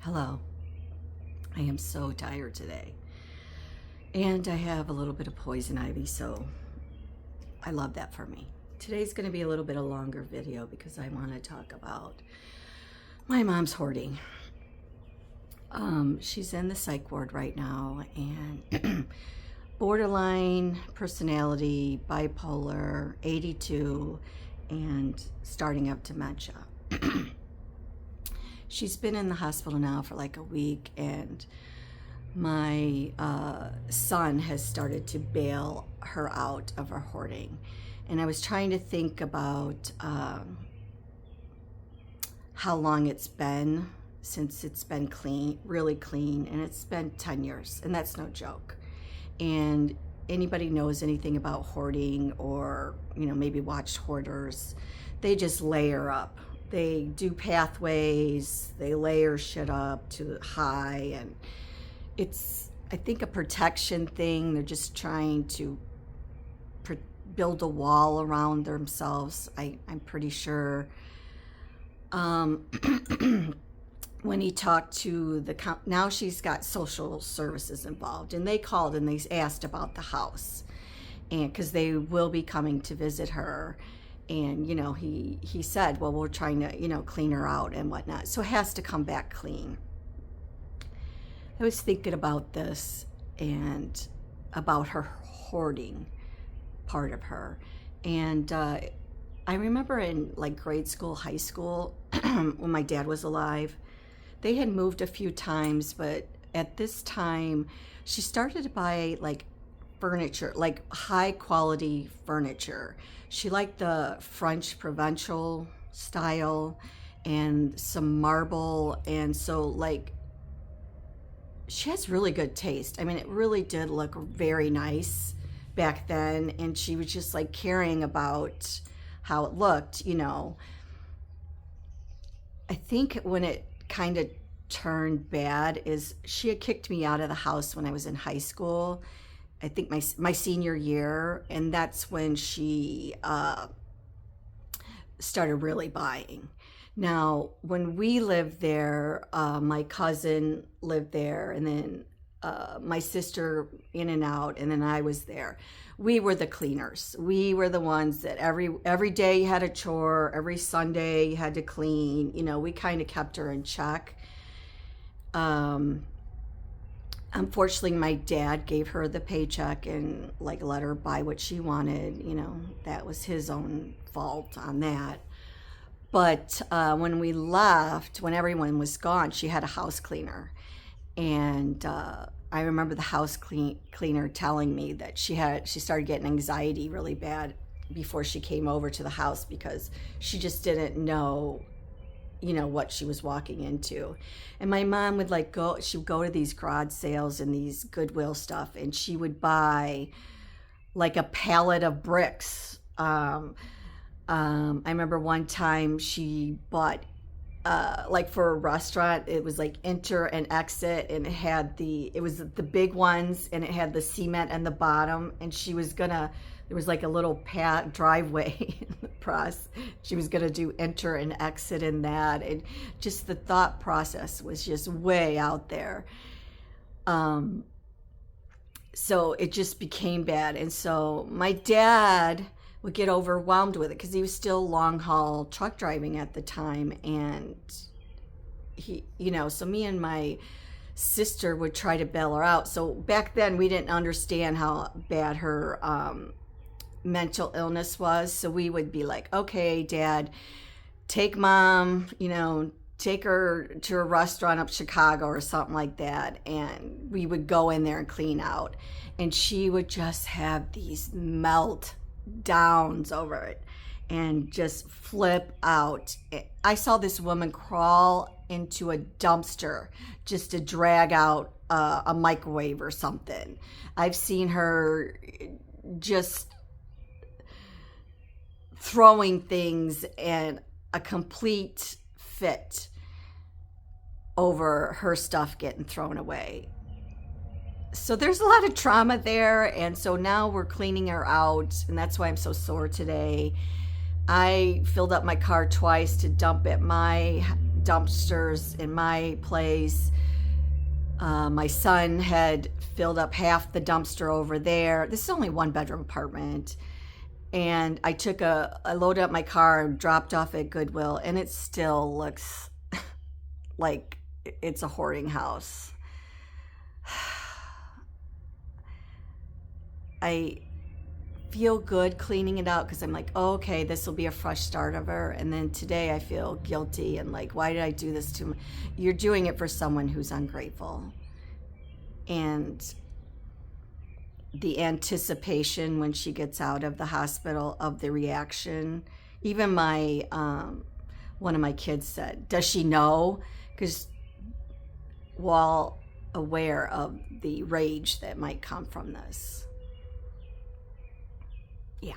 Hello. I am so tired today. And I have a little bit of poison ivy, so I love that for me. Today's going to be a little bit of a longer video because I want to talk about my mom's hoarding. She's in the psych ward right now, and borderline personality, bipolar, 82, and starting up dementia. She's been in the hospital now for like a week, and my son has started to bail her out of her hoarding. And I was trying to think about how long it's been since it's been clean, really clean, and it's been 10 years, and that's no joke. And anybody knows anything about hoarding, or maybe watched Hoarders, they just layer up. They do pathways, they layer shit up to high, and it's, I think, a protection thing. They're just trying to build a wall around themselves, I'm pretty sure. When he talked to now she's got social services involved, and they called and they asked about the house, and because they will be coming to visit her. And he said, well, we're trying to clean her out and whatnot, so it has to come back clean. I was thinking about this and about her hoarding part of her, and I remember in like grade school, high school, when my dad was alive, they had moved a few times, but at this time she started to buy like furniture, like high quality furniture. She liked the French Provençal style and some marble, and so like she has really good taste. I mean, it really did look very nice back then, and she was just like caring about how it looked. I think when it kind of turned bad is she had kicked me out of the house when I was in high school. I think my senior year, and that's when she started really buying. Now, when we lived there, my cousin lived there, and then my sister in and out, and then I was there. We were the cleaners. We were the ones that every day you had a chore, every Sunday you had to clean. We kind of kept her in check. Unfortunately, my dad gave her the paycheck and like let her buy what she wanted. That was his own fault on that. But when we left, when everyone was gone, she had a house cleaner. And I remember the house cleaner telling me that she started getting anxiety really bad before she came over to the house, because she just didn't know what she was walking into. And my mom would she would go to these garage sales and these Goodwill stuff, and she would buy like a pallet of bricks. I remember one time she bought like for a restaurant, it was like enter and exit, and it was the big ones, and it had the cement in the bottom, and there was like a little driveway in the press. She was gonna do enter and exit in that, and just the thought process was just way out there. So it just became bad, and so my dad would get overwhelmed with it because he was still long haul truck driving at the time, and he, so me and my sister would try to bail her out. So back then we didn't understand how bad her mental illness was, so we would be like, okay, Dad, take Mom, take her to a restaurant up Chicago or something like that, and we would go in there and clean out, and she would just have these meltdowns over it and just flip out. I saw this woman crawl into a dumpster just to drag out a microwave or something. I've seen her just throwing things and a complete fit over her stuff getting thrown away. So there's a lot of trauma there, and so now we're cleaning her out, and that's why I'm so sore today. I filled up my car twice to dump at my dumpsters in my place. My son had filled up half the dumpster over there. This is only 1 bedroom apartment. And I loaded up my car and dropped off at Goodwill, and it still looks like it's a hoarding house. I feel good cleaning it out because I'm like, oh, okay, this will be a fresh start of her. And then today I feel guilty and like, why did I do this to me? You're doing it for someone who's ungrateful. And the anticipation when she gets out of the hospital of the reaction. Even my one of my kids said, does she know? Because while aware of the rage that might come from this. Yeah.